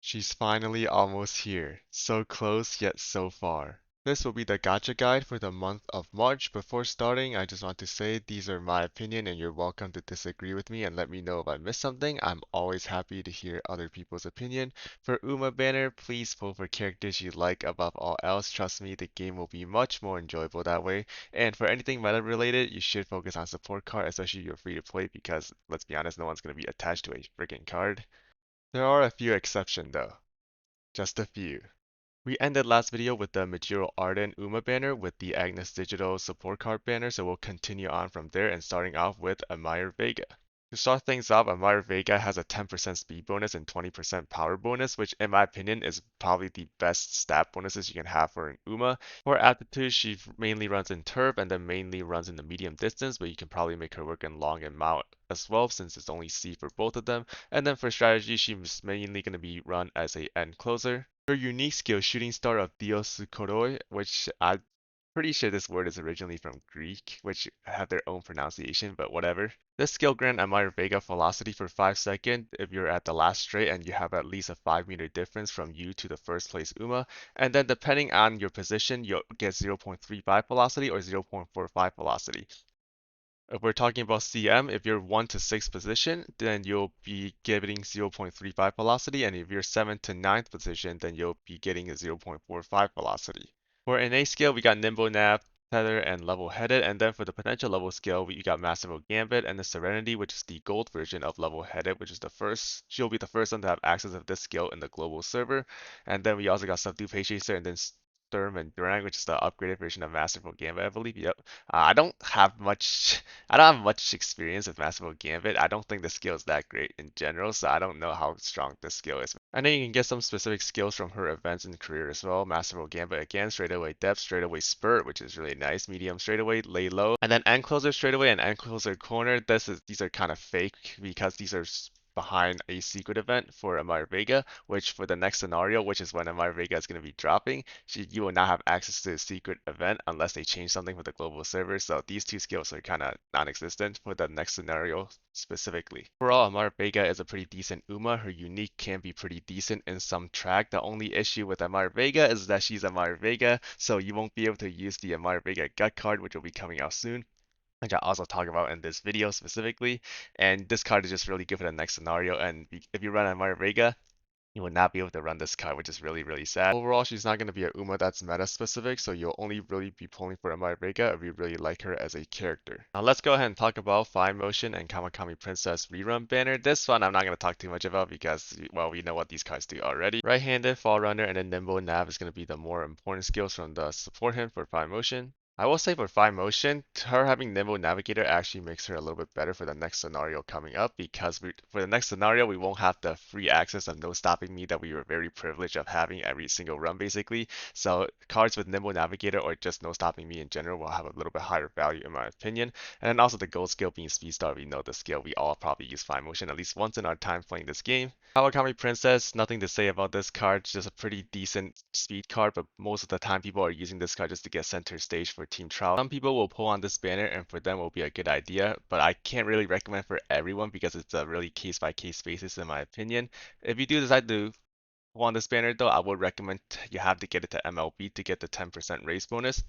She's finally almost here. So close yet so far. This will be the Gacha guide for the month of March. Before starting, I just want to say these are my opinion and you're welcome to disagree with me and let me know if I missed something. I'm always happy to hear other people's opinion. For Uma banner, please vote for characters you like above all else. Trust me, the game will be much more enjoyable that way. And for anything meta related, you should focus on support card, especially your free to play because let's be honest, no one's going to be attached to a freaking card. There are a few exceptions though. Just a few. We ended last video with the Mejiro Arden Uma banner with the Agnes Digital support card banner, so we'll continue on from there and starting off with Amir Vega. To start things off, Amir Vega has a 10% speed bonus and 20% power bonus, which in my opinion is probably the best stat bonuses you can have for an Uma. For aptitude, she mainly runs in turf and then mainly runs in the medium distance, but you can probably make her work in long and mount as well since it's only C for both of them. And then for strategy, she's mainly going to be run as a end closer. Her unique skill, Shooting Star of Dios Koroi, which I'm pretty sure this word is originally from Greek, which have their own pronunciation, but whatever. This skill grants Amir Vega velocity for 5 seconds if you're at the last straight and you have at least a 5-meter difference from you to the first place Uma. And then depending on your position, you'll get 0.35 velocity or 0.45 velocity. If we're talking about CM, if you're 1 to 6 position, then you'll be getting 0.35 velocity, and if you're 7 to 9th position, then you'll be getting a 0.45 velocity. For NA scale, we got Nimble Nav, Tether, and Level Headed, and then for the potential level scale, we got Masterful Gambit and the Serenity, which is the gold version of Level Headed, which is the first, she'll be the first one to have access of this skill in the global server. And then we also got Subdue Pace Chaser and then Sturm and Durang, which is the upgraded version of Masterful Gambit, I believe. Yep. I don't have much I don't have much experience with Masterful Gambit. I don't think the skill is that great in general, so I don't know how strong this skill is. I know you can get some specific skills from her events and career as well. Masterful Gambit again, straightaway depth, straightaway spurt, which is really nice. Medium straightaway, lay low, and then end closer straightaway and end closer corner. These are kind of fake because these are behind a secret event for Amir Vega, which for the next scenario, which is when Amir Vega is going to be dropping, you will not have access to the secret event unless they change something for the global server. So these two skills are kind of non-existent for the next scenario specifically. Overall, Amir Vega is a pretty decent Uma. Her unique can be pretty decent in some track. The only issue with Amir Vega is that she's Amir Vega, so you won't be able to use the Amir Vega gut card, which will be coming out soon, which I also talk about in this video specifically. And this card is just really good for the next scenario. And if you run Amir Vega, you will not be able to run this card, which is really, really sad. Overall, she's not going to be a Uma that's meta specific, so you'll only really be pulling for Amai Vega if you really like her as a character. Now let's go ahead and talk about Fine Motion and Kamakami Princess Rerun banner. This one I'm not going to talk too much about because, well, we know what these cards do already. Right-handed, Fall Runner, and then Nimble Nav is going to be the more important skills from the support him for Fine Motion. I will say for Fine Motion, her having Nimble Navigator actually makes her a little bit better for the next scenario coming up because for the next scenario, we won't have the free access of no stopping me that we were very privileged of having every single run basically. So cards with Nimble Navigator or just no stopping me in general will have a little bit higher value in my opinion. And then also the gold skill being Speed Star, we know the skill we all probably use Fine Motion at least once in our time playing this game. Kawakami Princess, nothing to say about this card, just a pretty decent speed card, but most of the time people are using this card just to get center stage for team trial. Some people will pull on this banner and for them it will be a good idea, but I can't really recommend for everyone because it's a really case by case basis in my opinion. If you do decide to pull on this banner though, I would recommend you have to get it to MLB to get the 10% race bonus.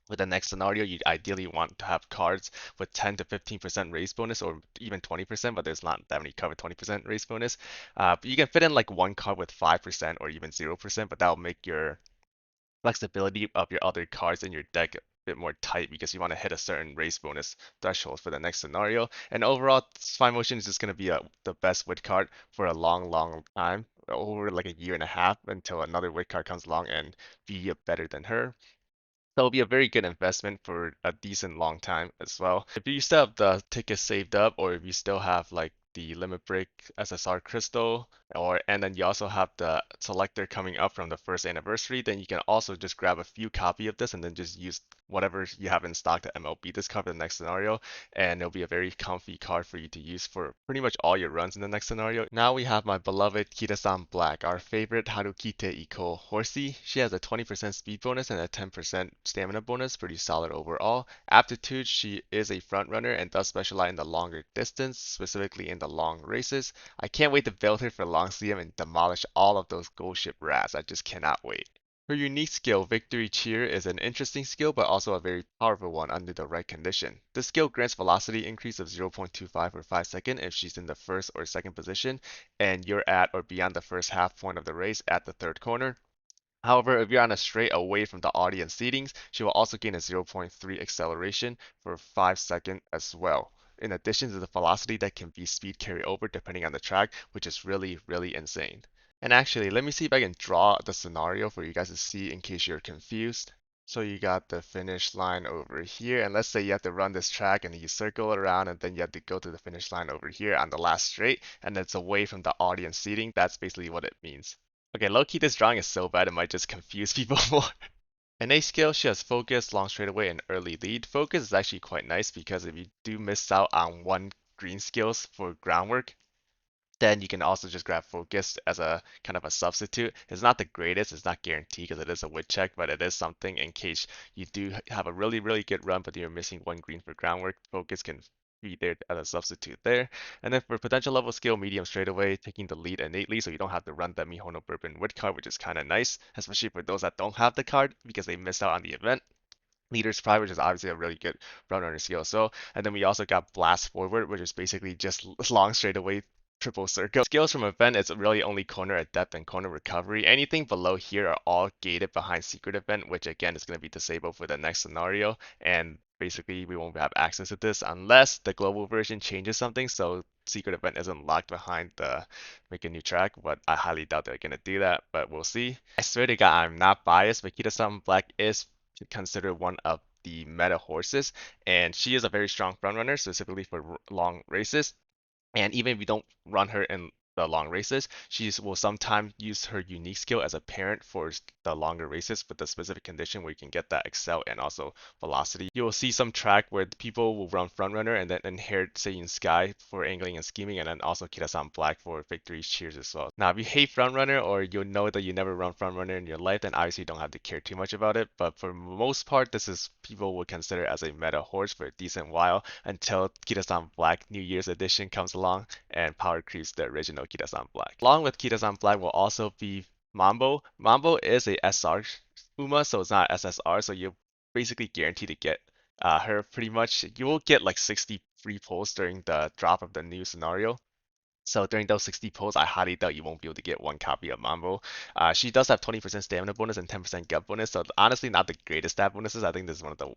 With the next scenario, you ideally want to have cards with 10 to 15% raise bonus or even 20%, but there's not that many card with 20% raise bonus. But you can fit in like one card with 5% or even 0%, but that'll make your flexibility of your other cards in your deck a bit more tight because you want to hit a certain race bonus threshold for the next scenario. And overall, Spy Motion is just going to be the best wit card for a long, long time, over like a year and a half until another wit card comes along and be better than her. That'll be a very good investment for a decent long time as well. If you still have the tickets saved up, or if you still have like the limit break SSR crystal, or and then you also have the selector coming up from the first anniversary, then you can also just grab a few copy of this and then just use whatever you have in stock to MLB this card for the next scenario, and it'll be a very comfy card for you to use for pretty much all your runs in the next scenario. Now we have my beloved KITASAN Black, our favorite Harukite Iko Horsey. She has a 20% speed bonus and a 10% stamina bonus, pretty solid overall. Aptitude, she is a front runner and does specialize in the longer distance, specifically in the long races. I can't wait to build her for long CM and demolish all of those Ghost Ship Raz. I just cannot wait. Her unique skill, Victory Cheer, is an interesting skill but also a very powerful one under the right condition. This skill grants velocity increase of 0.25 for 5 seconds if she's in the first or second position and you're at or beyond the first half point of the race at the third corner. However, if you're on a straight away from the audience seatings, she will also gain a 0.3 acceleration for 5 seconds as well. In addition to the velocity that can be speed carry over depending on the track, which is really, really insane. And actually, let me see if I can draw the scenario for you guys to see in case you're confused. So you got the finish line over here, and let's say you have to run this track and you circle it around and then you have to go to the finish line over here on the last straight, and it's away from the audience seating. That's basically what it means. Okay, low-key this drawing is so bad it might just confuse people more. In A skill, she has focus, long straightaway, and early lead. Focus is actually quite nice because if you do miss out on one green skills for groundwork, then you can also just grab focus as a kind of a substitute. It's not the greatest, it's not guaranteed because it is a wit check, but it is something in case you do have a really, really good run, but you're missing one green for groundwork. Focus can be there as a substitute there. And then for potential level skill, medium straightaway, taking the lead innately, so you don't have to run that Mihono Bourbon wit card, which is kind of nice, especially for those that don't have the card because they missed out on the event. Leader's Pride, which is obviously a really good run runner skill. So, and then we also got Blast Forward, which is basically just long straightaway triple circle. Skills from event is really only corner at depth and corner recovery. Anything below here are all gated behind secret event, which again is going to be disabled for the next scenario. And basically we won't have access to this unless the global version changes something. So secret event isn't locked behind the make a new track, but I highly doubt they're gonna do that, but we'll see. I swear to God, I'm not biased, but KITASAN Black is considered one of the meta horses, and she is a very strong front runner, specifically for long races. And even if you don't run her in the long races, she will sometimes use her unique skill as a parent for the longer races with the specific condition where you can get that excel and also velocity. You will see some track where the people will run front runner and then inherit Seiun Sky for angling and scheming, and then also Kitasan Black for victory cheers as well. Now, if you hate front runner or you know that you never run front runner in your life, then obviously you don't have to care too much about it. But for most part, this is people would consider as a meta horse for a decent while until Kitasan Black New Year's edition comes along and power creeps the original Kitasan Black. Along with Kitasan Black will also be MAMBO. MAMBO is a SR Uma, so it's not SSR, so you're basically guaranteed to get her pretty much. You will get like 60 free pulls during the drop of the new scenario. So during those 60 pulls, I highly doubt you won't be able to get one copy of Mambo. She does have 20% stamina bonus and 10% gut bonus, so honestly not the greatest stat bonuses. I think this is one of the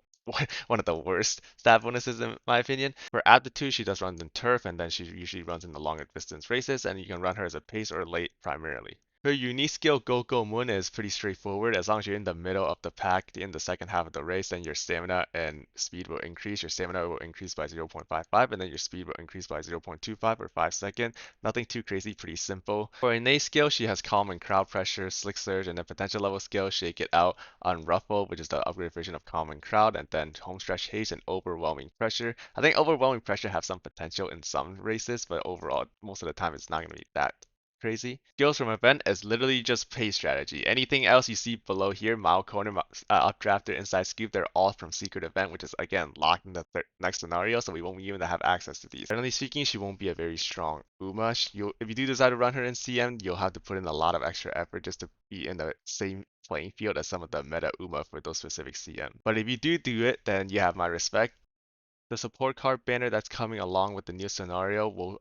one of the worst stat bonuses in my opinion. For aptitude, she does run in turf, and then she usually runs in the longer distance races, and you can run her as a pace or late primarily. Her unique skill, Go Go Moon, is pretty straightforward. As long as you're in the middle of the pack in the second half of the race, then your stamina and speed will increase. Your stamina will increase by 0.55, and then your speed will increase by 0.25 or 5 seconds. Nothing too crazy, pretty simple. For innate skill, she has Calm and Crowd Pressure, Slick Surge, and then potential level skill, Shake It Out, Unruffle, which is the upgraded version of Calm and Crowd, and then Homestretch Haste and Overwhelming Pressure. I think Overwhelming Pressure have some potential in some races, but overall, most of the time it's not going to be that crazy. Skills from event is literally just pace strategy. Anything else you see below here, mile corner, updrafter, inside scoop, they're all from secret event, which is again locked in the next scenario, so we won't even have access to these. Generally speaking, she won't be a very strong Uma. If you do decide to run her in CM, you'll have to put in a lot of extra effort just to be in the same playing field as some of the meta Uma for those specific CM. But if you do it, then you have my respect. The support card banner that's coming along with the new scenario will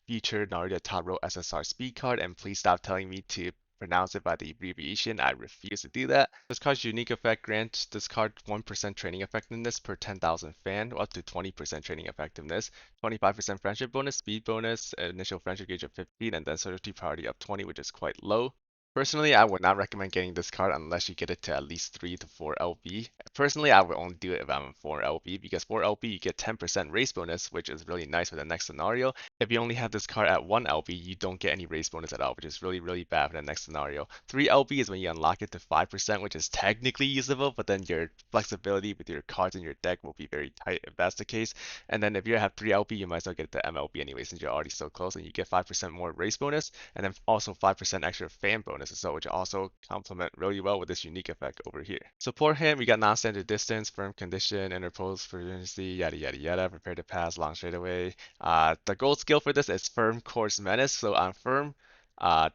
feature Narita Top Row SSR speed card, and please stop telling me to pronounce it by the abbreviation. I refuse to do that. This card's unique effect grants this card 1% training effectiveness per 10,000 fan, up to 20% training effectiveness, 25% friendship bonus, speed bonus, initial friendship gauge of 15, and then certainty priority of 20, which is quite low. Personally, I would not recommend getting this card unless you get it to at least 3 to 4 LB. Personally, I would only do it if I'm 4 LB because 4 LB you get 10% race bonus, which is really nice for the next scenario. If you only have this card at 1 LB, you don't get any race bonus at all, which is really, really bad for the next scenario. 3 LB is when you unlock it to 5%, which is technically usable, but then your flexibility with your cards in your deck will be very tight if that's the case. And then if you have 3 LB, you might as well get it to MLB anyway since you're already so close, and you get 5% more race bonus, and then also 5% extra fan bonus. bonuses, so which also complement really well with this unique effect over here. Support him, we got non-standard distance, firm condition, interpose, urgency, yada yada yada, prepare to pass, long straightaway. The gold skill for this is firm course menace. So on firm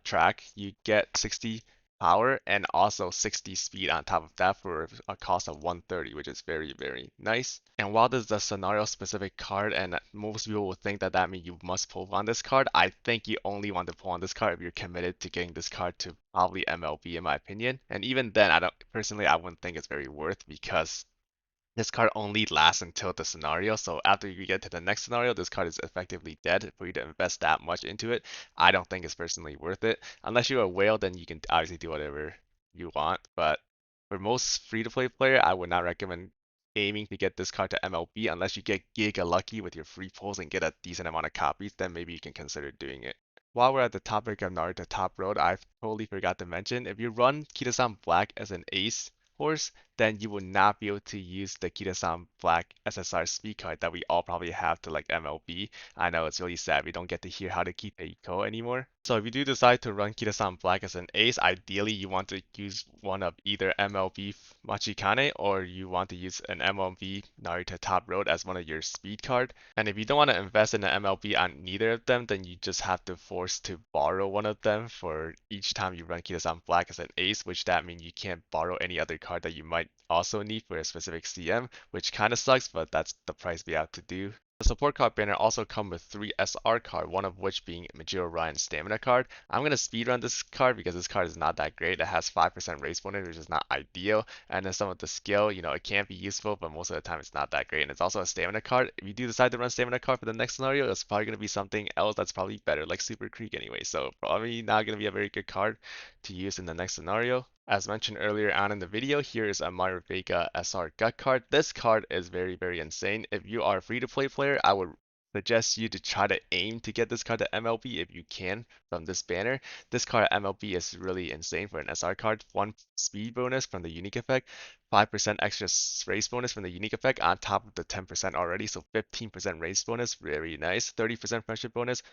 track, you get 60 power and also 60 speed on top of that for a cost of 130, which is very, very nice. And while this is a scenario specific card, and most people will think that that means you must pull on this card, I think you only want to pull on this card if you're committed to getting this card to probably MLB, in my opinion. And even then, I wouldn't think it's very worth, because this card only lasts until the scenario, so after you get to the next scenario, this card is effectively dead. For you to invest that much into it, I don't think it's personally worth it. Unless you're a whale, then you can obviously do whatever you want. But for most free-to-play player, I would not recommend aiming to get this card to MLB unless you get giga lucky with your free pulls and get a decent amount of copies. Then maybe you can consider doing it. While we're at the topic of Narita Top Road, I totally forgot to mention, if you run Kitasan Black as an ace horse, then you will not be able to use the Kitasan Black SSR speed card that we all probably have to like MLB. I know it's really sad we don't get to hear how to keep Eiko anymore. So if you do decide to run Kitasan Black as an ace, ideally you want to use one of either MLB Machikane or you want to use an MLB Narita Top Road as one of your speed card. And if you don't want to invest in an MLB on neither of them, then you just have to force to borrow one of them for each time you run Kitasan Black as an ace, which that means you can't borrow any other card that you might also need for a specific CM, which kind of sucks, but that's the price we have to do. The support card banner also come with 3 SR card, one of which being Mejiro Ryan's stamina card. I'm going to speedrun this card because this card is not that great. It has 5% race bonus, which is not ideal. And then some of the skill, it can be useful, but most of the time it's not that great. And it's also a stamina card. If you do decide to run stamina card for the next scenario, it's probably going to be something else that's probably better, like Super Creek anyway. So probably not going to be a very good card to use in the next scenario. As mentioned earlier on in the video, here is a Vega SR gut card. This card is very, very insane. If you are a free-to-play player, I would suggest you to try to aim to get this card to MLB if you can from this banner. This card at MLB is really insane for an SR card. 1 speed bonus from the unique effect, 5% extra race bonus from the unique effect on top of the 10% already, so 15% race bonus, very nice. 30% friendship bonus,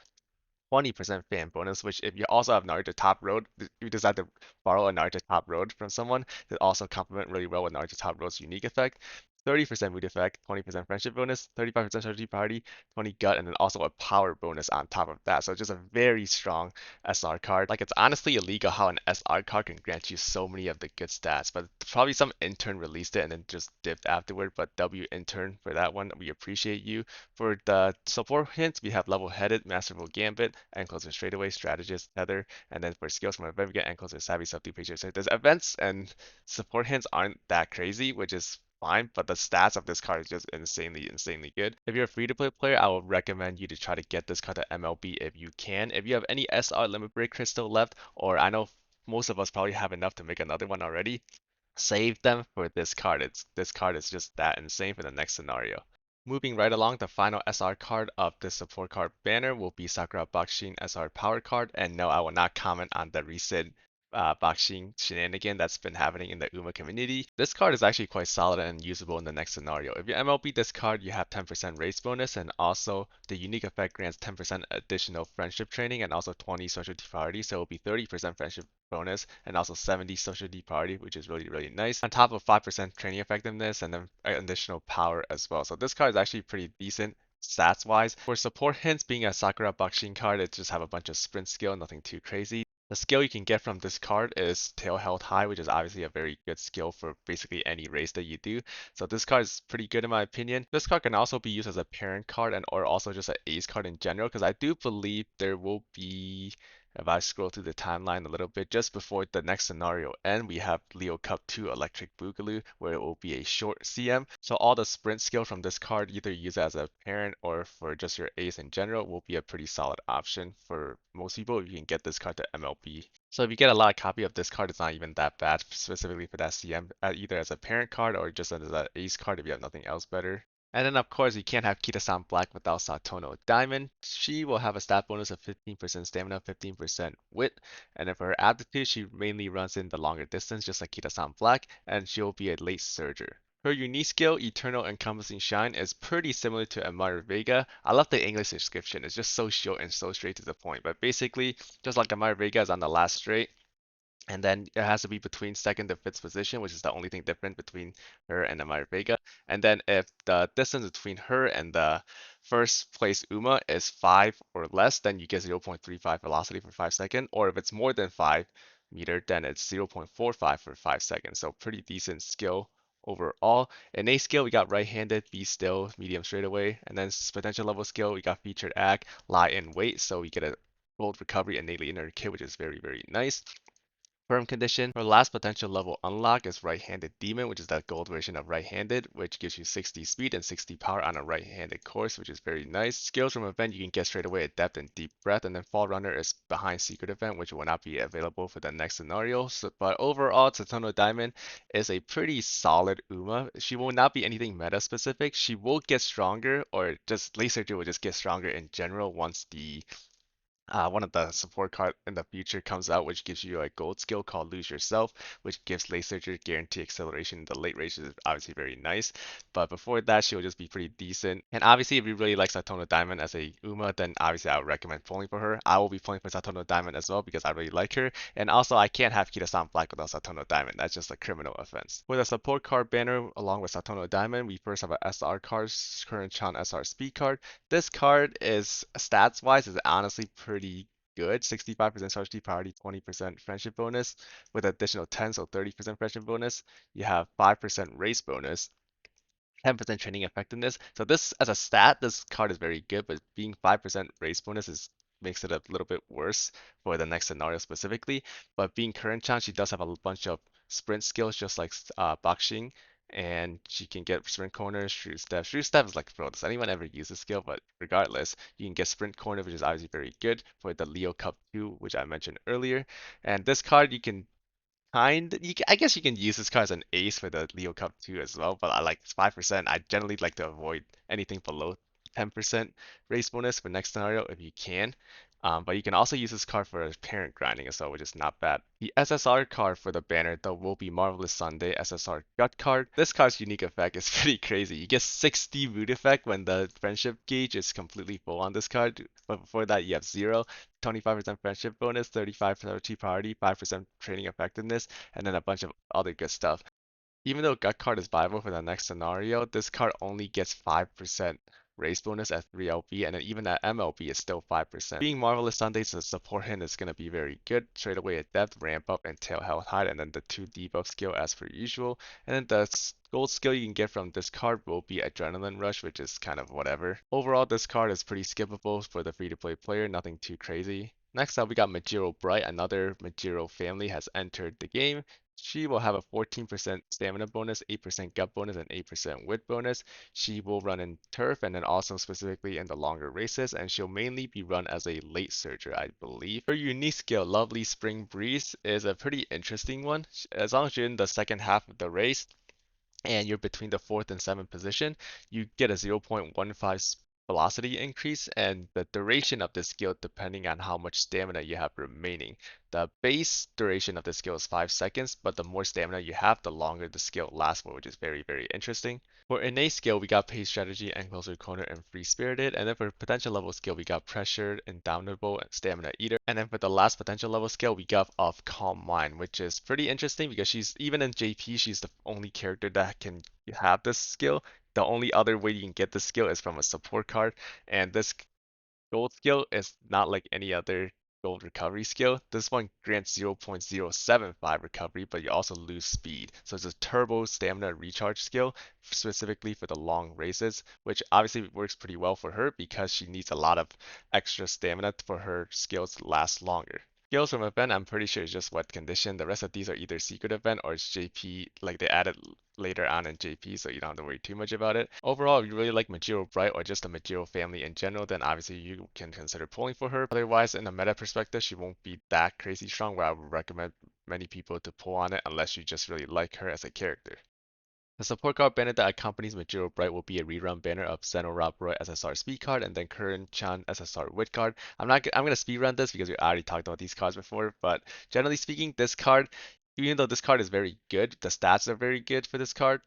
20% fan bonus, which if you also have Naruto Top Road, you decide to borrow a Naruto Top Road from someone, that also complement really well with Naruto Top Road's unique effect. 30% mood effect, 20% friendship bonus, 35% strategy priority, 20 gut, and then also a power bonus on top of that. So just a very strong SR card. Like, it's honestly illegal how an SR card can grant you so many of the good stats, but probably some intern released it and then just dipped afterward. But W intern for that one, we appreciate you. For the support hints, we have level-headed, masterful gambit, ankles and straightaway, strategist, tether, and then for skills from event, we get ankles and savvy, subdue, patriot. So there's events and support hints aren't that crazy, which is fine, but the stats of this card is just insanely, insanely good. If you're a free-to-play player, I would recommend you to try to get this card to MLB if you can. If you have any SR Limit Break Crystal left, or I know most of us probably have enough to make another one already, save them for this card. This card is just that insane for the next scenario. Moving right along, the final SR card of the support card banner will be Sakura Bakushin SR Power card. And no, I will not comment on the recent Bakushin shenanigan that's been happening in the Uma community. This card is actually quite solid and usable in the next scenario. If you MLB this card, you have 10% race bonus, and also the unique effect grants 10% additional friendship training and also 20 social priority, so it will be 30% friendship bonus and also 70 social D party, which is really, really nice. On top of 5% training effectiveness and then additional power as well. So this card is actually pretty decent stats wise. For support hints, being a Sakura Bakushin card, it just have a bunch of sprint skill, nothing too crazy. The skill you can get from this card is Tail Held High, which is obviously a very good skill for basically any race that you do. So this card is pretty good in my opinion. This card can also be used as a parent card and or also just an ace card in general, because I do believe there will be, if I scroll through the timeline a little bit, just before the next scenario end, we have Leo Cup 2 Electric Boogaloo, where it will be a short CM. So all the sprint skill from this card, either use it as a parent or for just your ace in general, will be a pretty solid option for most people if you can get this card to MLB. So if you get a lot of copy of this card, it's not even that bad, specifically for that CM, either as a parent card or just as an ace card if you have nothing else better. And then of course you can't have Kitasan Black without Satono Diamond. She will have a stat bonus of 15% stamina, 15% wit, and then for her aptitude, she mainly runs in the longer distance just like Kitasan Black, and she'll be a late surger. Her unique skill, Eternal Encompassing Shine, is pretty similar to Amara Vega. I love the English description, it's just so short and so straight to the point, but basically, just like Amara Vega is on the last straight, And then it has to be between second to fifth position, which is the only thing different between her and Amaya Vega. And then if the distance between her and the first place Uma is 5 or less, then you get 0.35 velocity for 5 seconds. Or if it's more than 5 meter, then it's 0.45 for 5 seconds. So pretty decent skill overall. In A skill, we got right-handed, be still, medium straightaway. And then potential level skill, we got featured act, lie in wait. So we get a gold recovery innately in her kit, which is very, very nice. Firm condition. Our last potential level unlock is right-handed demon, which is that gold version of right-handed, which gives you 60 speed and 60 power on a right-handed course, which is very nice. Skills from event you can get straight away: adept and deep breath, and then fall runner is behind secret event, which will not be available for the next scenario. But overall, Satono Diamond is a pretty solid Uma. She will not be anything meta specific. She will get stronger, or just laser will just get stronger in general once the one of the support card in the future comes out, which gives you a gold skill called Lose Yourself, which gives Late Surger guarantee acceleration in the late range, is obviously very nice. But before that, she'll just be pretty decent. And obviously, if you really like Satono Diamond as a Uma, then obviously I would recommend pulling for her. I will be pulling for Satono Diamond as well because I really like her. And also, I can't have Kitasan Black without Satono Diamond. That's just a criminal offense. With a support card banner along with Satono Diamond, we first have a SR card, Curren SR Speed card. This card is stats wise is honestly pretty good. 65% charge T priority, 20% friendship bonus with additional 10, so 30% friendship bonus. You have 5% race bonus, 10% training effectiveness. So this as a stat, this card is very good, but being 5% race bonus is makes it a little bit worse for the next scenario specifically. But being current chance, she does have a bunch of sprint skills just like boxing, and she can get sprint corner, shoot step. Shoot step is like, bro, does anyone ever use this skill? But regardless, you can get sprint corner, which is obviously very good for the Leo Cup 2, which I mentioned earlier. And this card you can I guess you can use this card as an ace for the Leo Cup 2 as well, but I like 5%. I generally like to avoid anything below 10% race bonus for next scenario if you can. But you can also use this card for parent grinding as well, which is not bad. The SSR card for the banner, though, will be Marvelous Sunday SSR Gut card. This card's unique effect is pretty crazy. You get 60 root effect when the friendship gauge is completely full on this card, but before that you have 0. 25% friendship bonus, 35% priority, 5% training effectiveness, and then a bunch of other good stuff. Even though gut card is viable for the next scenario, this card only gets 5% race bonus at 3LB, and then even at MLB is still 5%. Being Marvelous Sundays, the support hint is going to be very good. Straight away at depth, ramp up, and tail health hide, and then the 2 debuff skill as per usual. And then the gold skill you can get from this card will be Adrenaline Rush, which is kind of whatever. Overall, this card is pretty skippable for the free-to-play player, nothing too crazy. Next up, we got Mejiro Bright. Another Mejiro family has entered the game. She will have a 14% stamina bonus, 8% gut bonus, and 8% wit bonus. She will run in turf and then also specifically in the longer races, and she'll mainly be run as a late surger, I believe. Her unique skill, Lovely Spring Breeze, is a pretty interesting one. As long as you're in the second half of the race, and you're between the fourth and seventh position, you get a 0.15 velocity increase, and the duration of this skill depending on how much stamina you have remaining. The base duration of the skill is 5 seconds, but the more stamina you have, the longer the skill lasts for, which is very, very interesting. For innate skill, we got Pace Strategy, and Closer Corner, and Free Spirited. And then for potential level skill, we got Pressured, Indomitable, and Stamina Eater. And then for the last potential level skill, we got of Calm Mind, which is pretty interesting because she's, even in JP, she's the only character that can have this skill. The only other way you can get this skill is from a support card, and this gold skill is not like any other gold recovery skill. This one grants 0.075 recovery, but you also lose speed. So it's a turbo stamina recharge skill specifically for the long races, which obviously works pretty well for her because she needs a lot of extra stamina for her skills to last longer. Skills from event, I'm pretty sure it's just wet condition. The rest of these are either secret event or it's JP, like they added later on in JP, so you don't have to worry too much about it. Overall, if you really like Mejiro Bright or just the Mejiro family in general, then obviously you can consider pulling for her. Otherwise, in a meta perspective, she won't be that crazy strong where I would recommend many people to pull on it unless you just really like her as a character. The support card banner that accompanies Majiro Bright will be a rerun banner of Zenno Rob Roy SSR speed card and then Curren Chan SSR wit card. I'm gonna speed run this because we already talked about these cards before, but generally speaking, this card, even though this card is very good, the stats are very good for this card.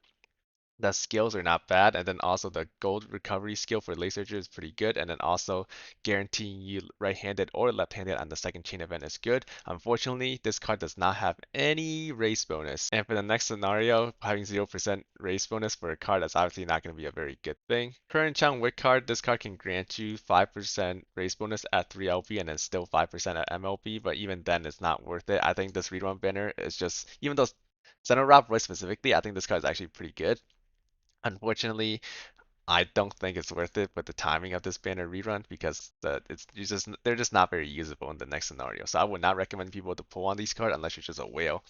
The skills are not bad, and then also the gold recovery skill for laser searcher is pretty good, and then also guaranteeing you right-handed or left-handed on the second chain event is good. Unfortunately, this card does not have any race bonus, and for the next scenario, having 0% race bonus for a card that's obviously not going to be a very good thing. Current Chang Wick card, this card can grant you 5% race bonus at 3 LP and then still 5% at MLP, but even then it's not worth it. I think this rerun banner is just, even though Zenno Rob Roy specifically, I think this card is actually pretty good. Unfortunately, I don't think it's worth it with the timing of this banner rerun because they're just not very usable in the next scenario. So I would not recommend people to pull on these cards unless you're just a whale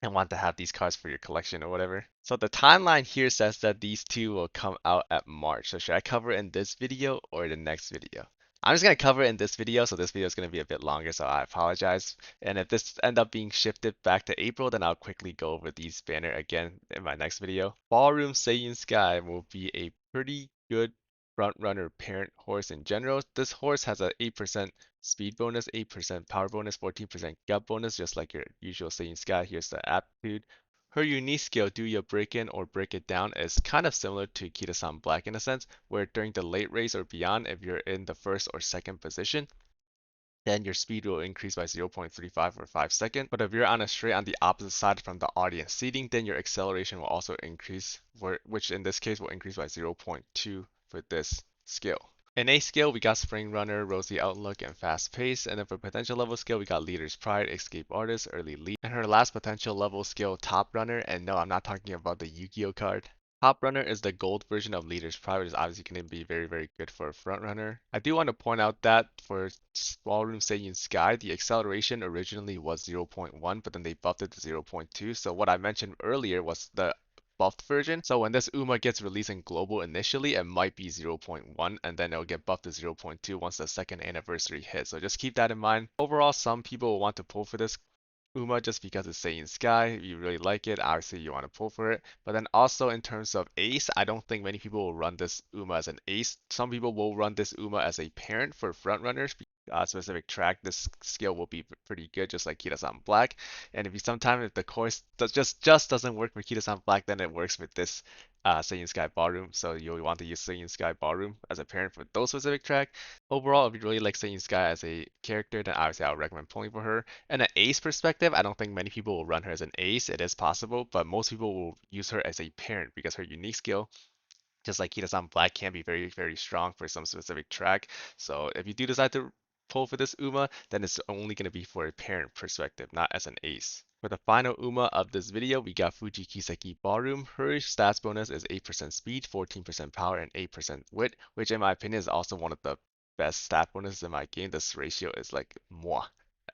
and want to have these cards for your collection or whatever. So the timeline here says that these two will come out at March. So should I cover it in this video or the next video? I'm just gonna cover it in this video, so this video is gonna be a bit longer, so I apologize. And if this end up being shifted back to April, then I'll quickly go over these banner again in my next video. Ballroom Seiun Sky will be a pretty good front runner parent horse in general. This horse has a 8% speed bonus, 8% power bonus, 14% gut bonus, just like your usual Saiyan Sky. Here's the aptitude. Her unique skill, do you break in or break it down, is kind of similar to KITASAN Black in a sense, where during the late race or beyond, if you're in the first or second position, then your speed will increase by 0.35 or 5 seconds. But if you're on a straight on the opposite side from the audience seating, then your acceleration will also increase, which in this case will increase by 0.2 for this skill. In A skill, we got Spring Runner, Rosy Outlook, and Fast Pace. And then for potential level skill, we got Leader's Pride, Escape Artist, Early Lead. And her last potential level skill, Top Runner. And no, I'm not talking about the Yu-Gi-Oh card. Top Runner is the gold version of Leader's Pride, which is obviously going to be very, very good for a front runner. I do want to point out that for Ballroom Seiun Sky, the acceleration originally was 0.1, but then they buffed it to 0.2. So what I mentioned earlier was the buffed version. So when this UMA gets released in global initially, it might be 0.1 and then it'll get buffed to 0.2 once the second anniversary hits. So just keep that in mind. Overall, some people will want to pull for this UMA just because it's Saiyan Sky. If you really like it, obviously you want to pull for it. But then also in terms of ace, I don't think many people will run this UMA as an ace. Some people will run this UMA as a parent for front runners. Specific track, this skill will be pretty good, just like Kitasan Black. And if you sometimes if the course just doesn't work for Kitasan Black, then it works with this Saiyan Sky Ballroom. So you'll want to use Saiyan Sky Ballroom as a parent for those specific track. Overall, if you really like Saiyan Sky as a character, then obviously I would recommend pulling for her. And an ace perspective, I don't think many people will run her as an ace. It is possible, but most people will use her as a parent because her unique skill, just like Kitasan Black, can be very, very strong for some specific track. So if you do decide to pull for this UMA, then it's only going to be for a parent perspective, not as an ace. For the final UMA of this video, we got Fuji Kiseki Ballroom. Her stats bonus is 8% speed, 14% power, and 8% wit, which in my opinion is also one of the best stat bonuses in my game. This ratio is like mwah.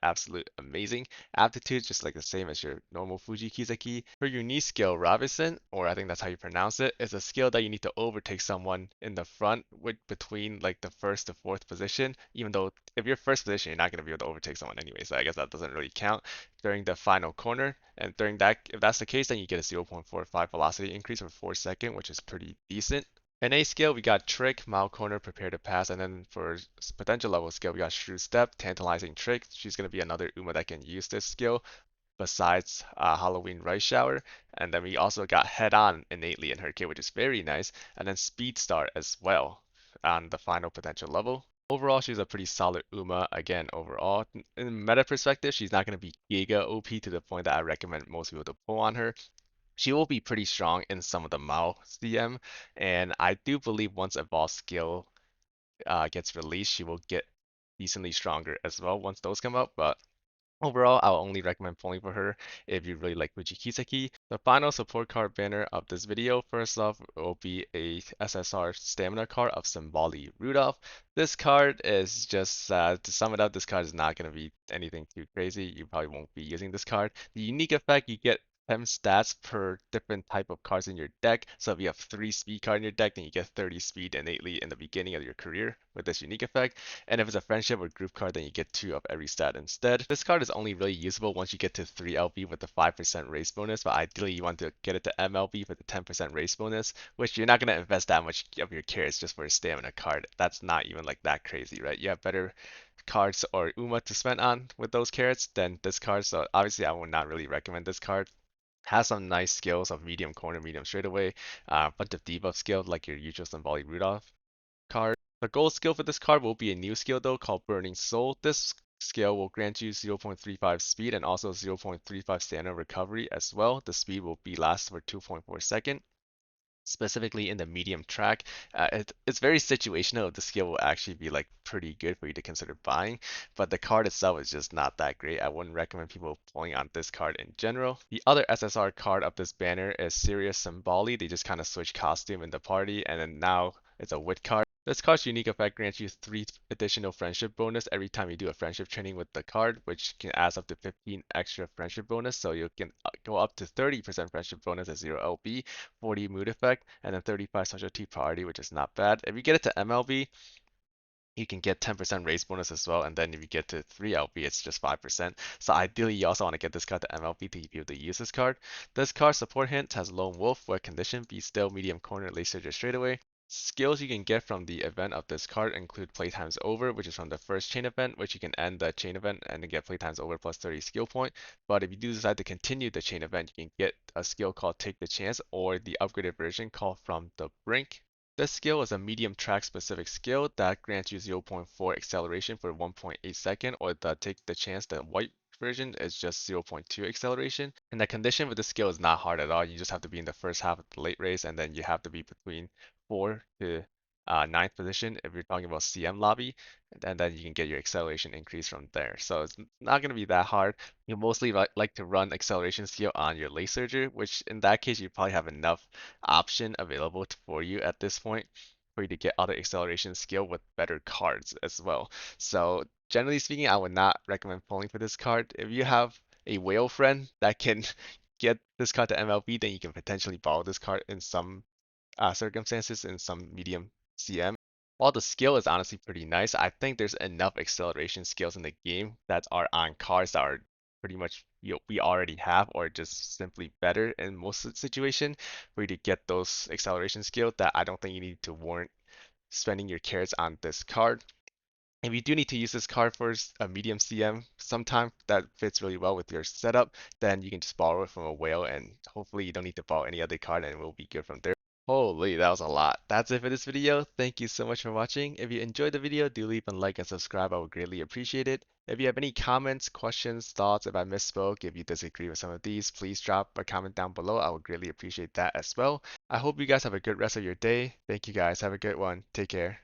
Absolute amazing. Aptitude, just like the same as your normal Fuji Kiseki. Her unique skill, Robinson, or I think that's how you pronounce it, is a skill that you need to overtake someone in the front with between like the first to fourth position. Even though if you're first position, you're not going to be able to overtake someone anyway, so I guess that doesn't really count during the final corner. And during that, if that's the case, then you get a 0.45 velocity increase for 4 seconds, which is pretty decent. In A skill, we got Trick, Mild Corner, Prepare to Pass, and then for potential level skill, we got Shrewd Step, Tantalizing Trick. She's going to be another UMA that can use this skill besides Halloween Rice Shower. And then we also got Head On innately in her kit, which is very nice, and then Speed Start as well on the final potential level. Overall, she's a pretty solid UMA. Again, overall, in meta perspective, she's not going to be Giga OP to the point that I recommend most people to pull on her. She will be pretty strong in some of the Mao CM, and I do believe once Evolve skill gets released, she will get decently stronger as well once those come out. But overall, I'll only recommend pulling for her if you really like Fuji Kiseki. The final support card banner of this video, first off, will be a SSR stamina card of Symboli Rudolf. This card is just, to sum it up, this card is not going to be anything too crazy. You probably won't be using this card. The unique effect, you get 10 stats per different type of cards in your deck. So if you have 3 speed cards in your deck, then you get 30 speed innately in the beginning of your career with this unique effect. And if it's a friendship or group card, then you get 2 of every stat instead. This card is only really usable once you get to 3 LP with the 5% race bonus, but ideally you want to get it to MLP for the 10% race bonus, which you're not going to invest that much of your carrots just for a stamina card. That's not even like that crazy, right? You have better cards or UMA to spend on with those carrots than this card, so obviously I would not really recommend this card. Has some nice skills of medium corner, medium straightaway, bunch of debuff skills like your usual Symboli Rudolf card. The gold skill for this card will be a new skill though called Burning Soul. This skill will grant you 0.35 speed and also 0.35 stamina recovery as well. The speed will be last for 2.4 seconds. Specifically in the medium track, it's very situational. The skill will actually be like pretty good for you to consider buying, but the card itself is just not that great. I wouldn't recommend people pulling on this card in general. The other SSR card of this banner is Sirius Symboli. They just kind of switch costume in the party, and then now it's a wit card. This card's unique effect grants you 3 additional friendship bonus every time you do a friendship training with the card, which can add up to 15 extra friendship bonus. So you can go up to 30% friendship bonus at 0 LB, 40 mood effect, and then 35 specialty priority, which is not bad. If you get it to MLB, you can get 10% raise bonus as well, and then if you get to 3 LB, it's just 5%. So ideally, you also want to get this card to MLB to be able to use this card. This card support hint has Lone Wolf, where condition, be still, medium corner, laser just straight away. Skills you can get from the event of this card include Playtime's Over, which is from the first chain event, which you can end the chain event and then get Playtime's Over plus 30 skill point. But if you do decide to continue the chain event, you can get a skill called Take the Chance or the upgraded version called From the Brink. This skill is a medium track specific skill that grants you 0.4 acceleration for 1.8 second, or the Take the Chance, the white version is just 0.2 acceleration. And the condition with this skill is not hard at all. You just have to be in the first half of the late race, and then you have to be between 4th to 9th position if you're talking about CM lobby, and then you can get your acceleration increase from there. So it's not going to be that hard. You mostly like to run acceleration skill on your laser surger, which in that case you probably have enough option available for you at this point for you to get other acceleration skill with better cards as well. So generally speaking, I would not recommend pulling for this card. If you have a whale friend that can get this card to MLB, then you can potentially borrow this card in some circumstances in some medium CM. While the skill is honestly pretty nice, I think there's enough acceleration skills in the game that are on cards that are pretty much we already have or just simply better in most situation for you to get those acceleration skills that I don't think you need to warrant spending your cards on this card. If you do need to use this card for a medium CM sometime that fits really well with your setup, then you can just borrow it from a whale and hopefully you don't need to borrow any other card and it will be good from there. Holy, that was a lot. That's it for this video. Thank you so much for watching. If you enjoyed the video, do leave a like and subscribe. I would greatly appreciate it. If you have any comments, questions, thoughts, if I misspoke, if you disagree with some of these, please drop a comment down below. I would greatly appreciate that as well. I hope you guys have a good rest of your day. Thank you guys. Have a good one. Take care.